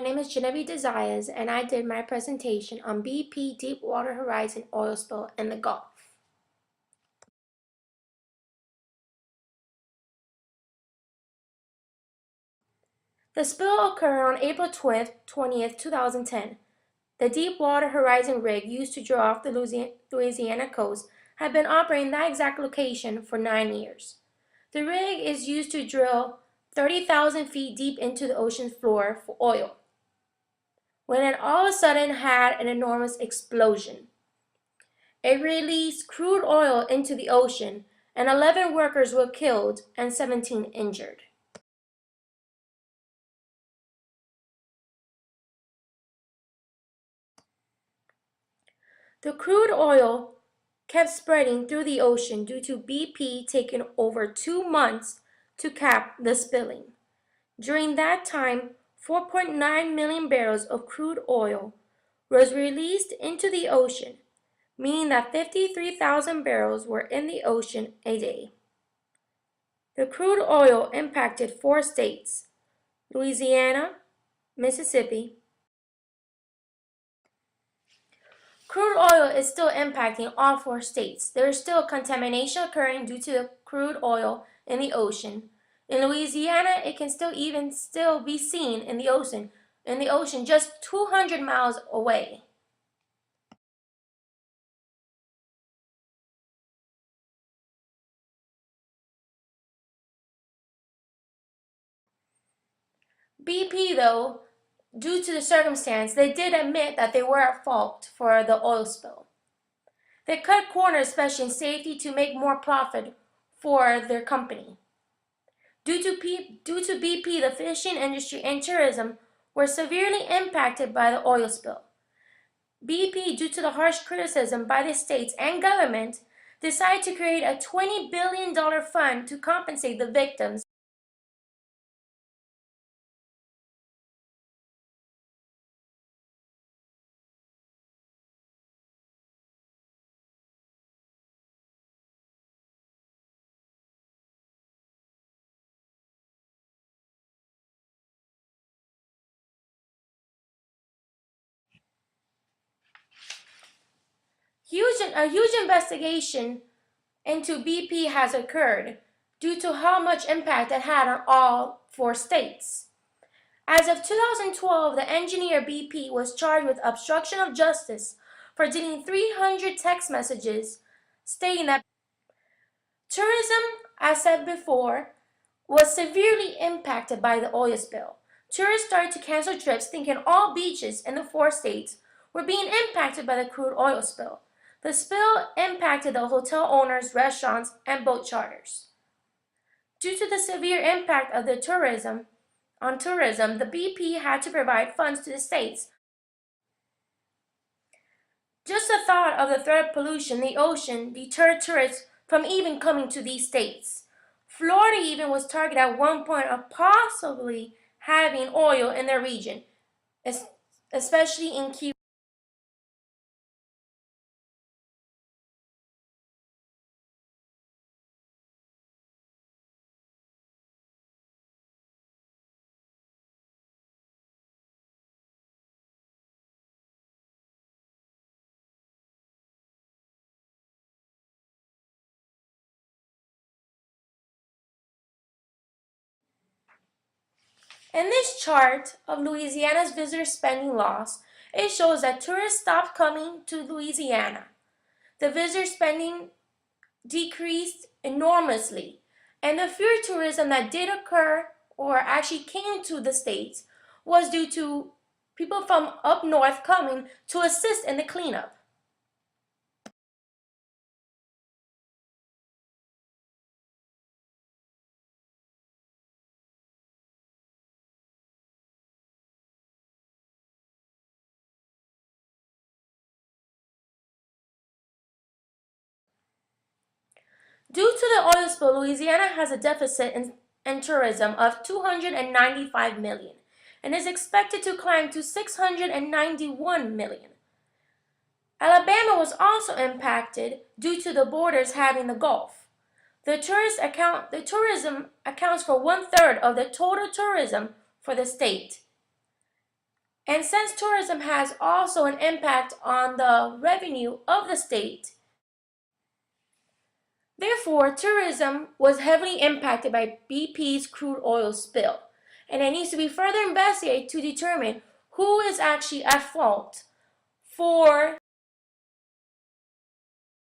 My name is Genevieve Desires, and I did my presentation on BP Deepwater Horizon oil spill in the Gulf. The spill occurred on April 20th, 2010. The Deepwater Horizon rig used to drill off the Louisiana coast had been operating that exact location for 9 years. The rig is used to drill 30,000 feet deep into the ocean floor for oil, when it all of a sudden had an enormous explosion. It released crude oil into the ocean, and 11 workers were killed and 17 injured. The crude oil kept spreading through the ocean due to BP taking over 2 months to cap the spilling. During that time, 4.9 million barrels of crude oil was released into the ocean, meaning that 53,000 barrels were in the ocean a day. The crude oil impacted 4 states: Louisiana, Mississippi. Crude oil is still impacting all 4 states. There is still contamination occurring due to the crude oil in the ocean. In Louisiana, it can still be seen in the ocean just 200 miles away. BP, though, due to the circumstance, they did admit that they were at fault for the oil spill. They cut corners, especially in safety, to make more profit for their company. Due to BP, the fishing industry and tourism were severely impacted by the oil spill. BP, due to the harsh criticism by the states and government, decided to create a $20 billion fund to compensate the victims. A huge investigation into BP has occurred due to how much impact it had on all 4 states. As of 2012, the engineer BP was charged with obstruction of justice for deleting 300 text messages stating that tourism, as said before, was severely impacted by the oil spill. Tourists started to cancel trips thinking all beaches in the 4 states were being impacted by the crude oil spill. The spill impacted the hotel owners, restaurants, and boat charters. Due to the severe impact of the tourism, the BP had to provide funds to the states. Just the thought of the threat of pollution in the ocean deterred tourists from even coming to these states. Florida even was targeted at one point of possibly having oil in their region, especially in Key. In this chart of Louisiana's visitor spending loss, it shows that tourists stopped coming to Louisiana. The visitor spending decreased enormously, and the fewer tourism that did occur or actually came to the states was due to people from up north coming to assist in the cleanup. Due to the oil spill, Louisiana has a deficit in tourism of $295 million and is expected to climb to $691 million. Alabama was also impacted due to the borders having the Gulf. The tourism accounts for 1/3 of the total tourism for the state. And since tourism has also an impact on the revenue of the state, therefore tourism was heavily impacted by BP's crude oil spill, and it needs to be further investigated to determine who is actually at fault for